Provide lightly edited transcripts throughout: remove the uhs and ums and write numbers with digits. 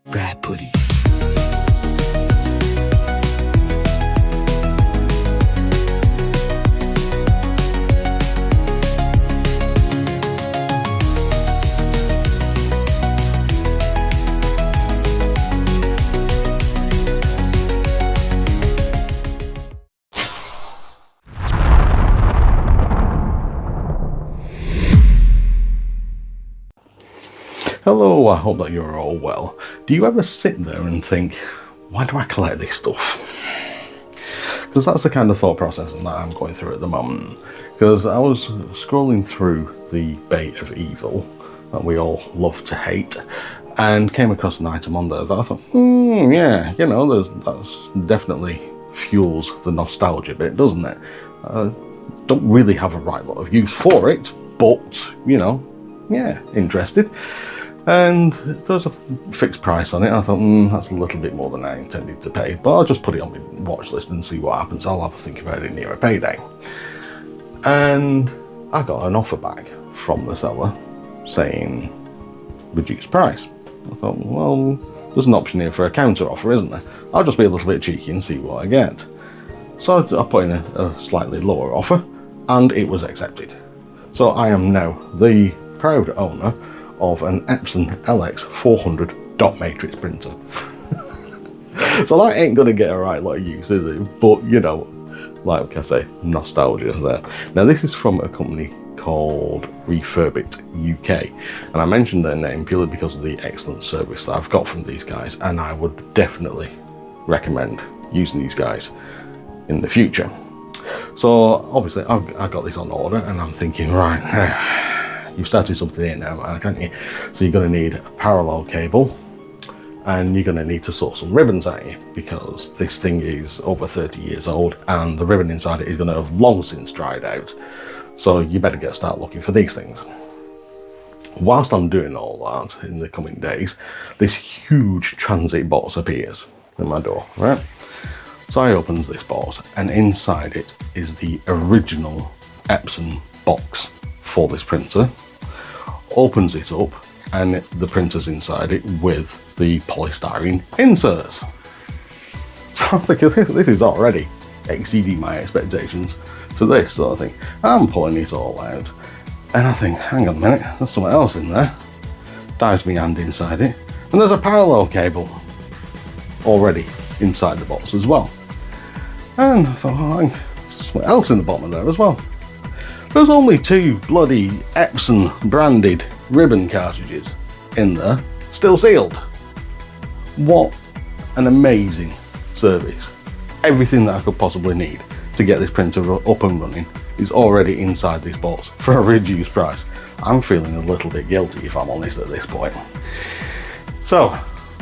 Brad Putty. Hello, I hope that you're all well. Do you ever sit there and think, why do I collect this stuff? Because that's the kind of thought process that I'm going through at the moment. Because I was scrolling through the bait of evil that we all love to hate, and came across an item on there that I thought, yeah, you know, that's definitely fuels the nostalgia bit, doesn't it? Don't really have a right lot of use for it, but, you know, yeah, interested. And there's a fixed price on it. I thought, that's a little bit more than I intended to pay, but I'll just put it on my watch list and see what happens. I'll have a think about it near a payday. And I got an offer back from the seller saying reduced price. I thought, well, there's an option here for a counter offer, isn't there? I'll just be a little bit cheeky and see what I get. So I put in a slightly lower offer, and it was accepted. So I am now the proud owner of an Epson LX400 dot matrix printer. So that ain't gonna get a right lot of use, is it? But you know, like I say, nostalgia there. Now this is from a company called Refurbit UK, and I mentioned their name purely because of the excellent service that I've got from these guys, and I would definitely recommend using these guys in the future. So obviously I got this on order, and I'm thinking, right, you've started something here now, can't you? So you're going to need a parallel cable, and you're going to need to sort some ribbons out here, because this thing is over 30 years old and the ribbon inside it is going to have long since dried out. So you better start looking for these things. Whilst I'm doing all that in the coming days, this huge transit box appears in my door, right? So I opens this box, and inside it is the original Epson box for this printer. Opens it up, and the printer's inside it with the polystyrene inserts. So I'm thinking, this is already exceeding my expectations for this sort of thing. I'm pulling it all out, and I think, hang on a minute, there's something else in there. Dives my hand inside it, and there's a parallel cable already inside the box as well. And I thought, oh, there's something else in the bottom of there as well. There's only 2 bloody Epson branded ribbon cartridges in there, still sealed. What an amazing service. Everything that I could possibly need to get this printer up and running is already inside this box for a reduced price. I'm feeling a little bit guilty, if I'm honest, at this point. So,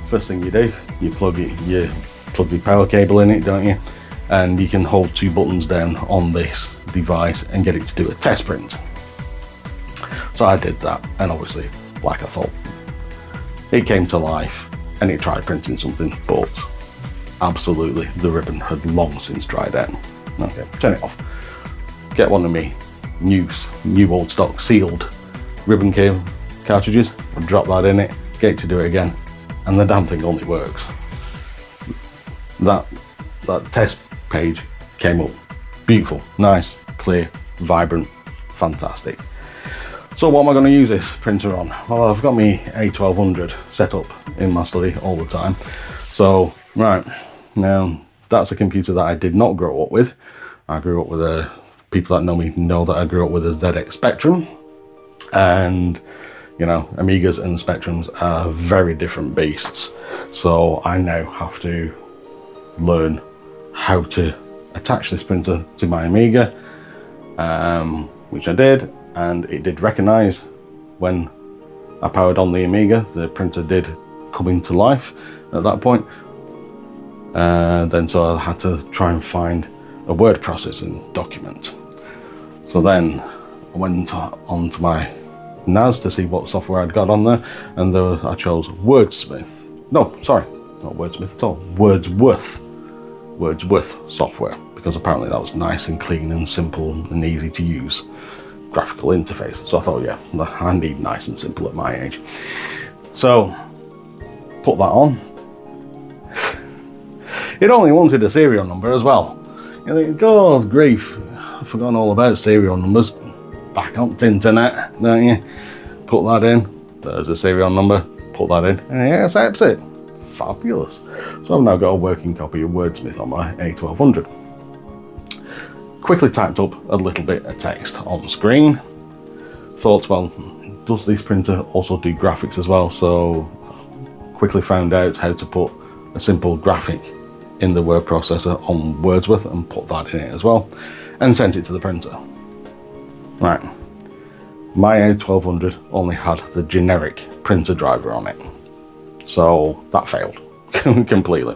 first thing you do, you plug your power cable in it, don't you? And you can hold 2 buttons down on this device and get it to do a test print. So I did that, and obviously, like I thought, it came to life and it tried printing something, but absolutely the ribbon had long since dried out. Okay, turn it off. Get one of me new old stock sealed ribbon cable cartridges, and drop that in it, get it to do it again, and the damn thing only works. That test page came up beautiful, nice, clear, vibrant, fantastic. So what am I going to use this printer on? Well, I've got my A1200 set up in my study all the time. So right now, that's a computer that I did not grow up with. I grew up with people that know me know that I grew up with a ZX Spectrum, and you know, Amigas and Spectrums are very different beasts. So I now have to learn how to attach this printer to my Amiga, which I did, and it did recognize when I powered on the Amiga. The printer did come into life at that point. Then so I had to try and find a word processing document. So then I went onto my NAS to see what software I'd got on there, and I chose Wordsmith. No, sorry, not Wordsmith at all. Wordsworth software, because apparently that was nice and clean and simple and easy to use graphical interface. So I thought, yeah, I need nice and simple at my age. So put that on. It only wanted a serial number as well. You think, oh grief, I've forgotten all about serial numbers. Back up to internet, don't you? Put that in, there's a serial number, put that in, and it accepts it. Fabulous. So I've now got a working copy of Wordsmith on my A1200. Quickly typed up a little bit of text on screen. Thought, well, does this printer also do graphics as well? So quickly found out how to put a simple graphic in the word processor on Wordsmith and put that in it as well, and sent it to the printer. Right, my A1200 only had the generic printer driver on it, so that failed completely.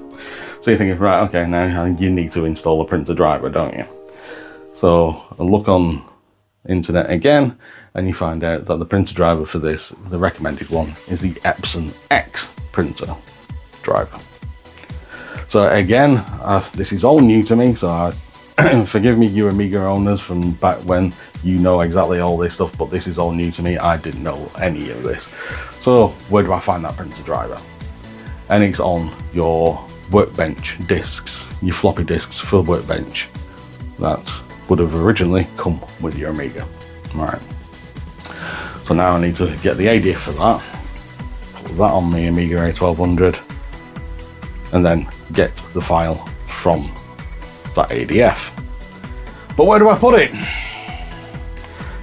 So you're thinking, right, okay, now you need to install a printer driver, don't you? So I look on internet again, and you find out that the printer driver for this, the recommended one, is the Epson X printer driver. So again, this is all new to me, so forgive me, you Amiga owners from back when, you know exactly all this stuff, but this is all new to me. I didn't know any of this. So where do I find that printer driver? And it's on your Workbench discs, your floppy disks for Workbench. That would have originally come with your Amiga. Right. So now I need to get the ADF for that, put that on the Amiga A1200, and then get the file from that ADF. But where do I put it?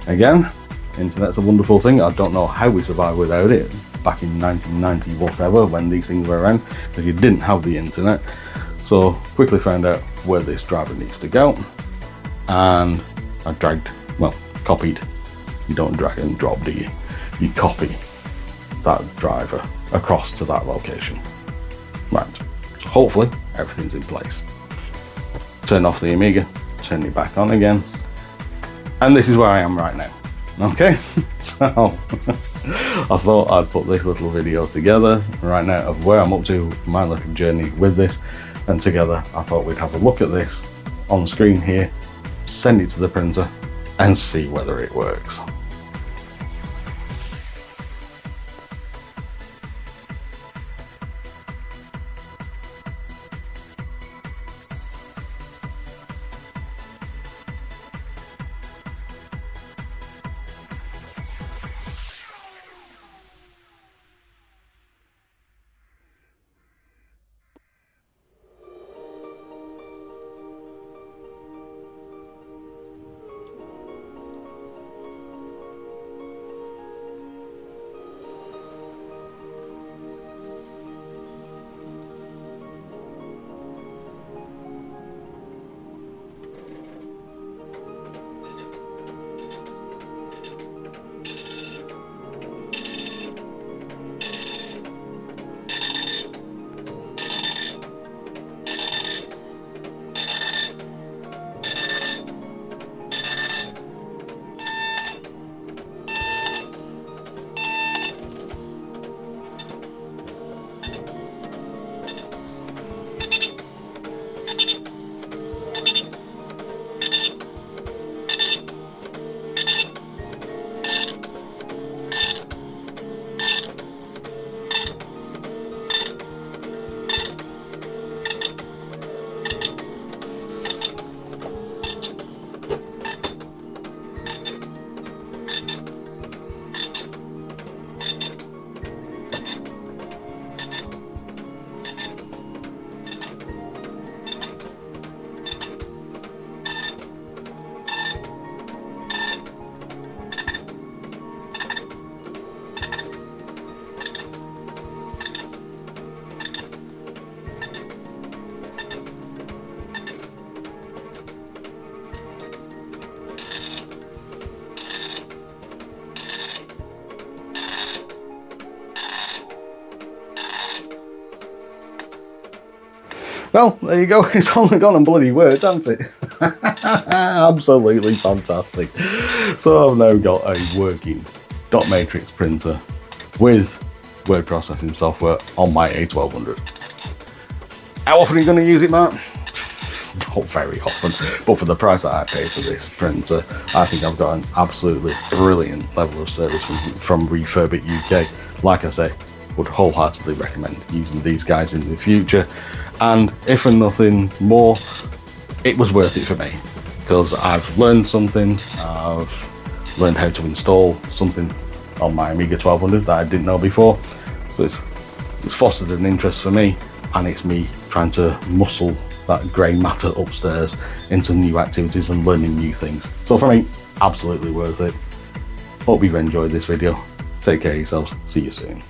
Again, internet's a wonderful thing. I don't know how we survived without it back in 1990 whatever, when these things were around, because you didn't have the internet. So quickly found out where this driver needs to go, and I copied. You don't drag and drop, do you? You copy that driver across to that location. Right, so hopefully everything's in place. Turn off the Amiga, turn it back on again, and this is where I am right now. Okay, so I thought I'd put this little video together right now of where I'm up to, my little journey with this, and together I thought we'd have a look at this on screen here, send it to the printer, and see whether it works. Well, there you go, it's only gone on bloody Word, hasn't it? Absolutely fantastic. So I've now got a working dot matrix printer with word processing software on my A1200. How often are you going to use it, Matt? Not very often, but for the price that I paid for this printer, I think I've got an absolutely brilliant level of service from Refurb It UK. Like I say, would wholeheartedly recommend using these guys in the future. And if for nothing more, it was worth it for me, because I've learned something. I've learned how to install something on my Amiga 1200 that I didn't know before. So it's fostered an interest for me, and it's me trying to muscle that grey matter upstairs into new activities and learning new things. So for me, absolutely worth it. Hope you've enjoyed this video. Take care of yourselves. See you soon.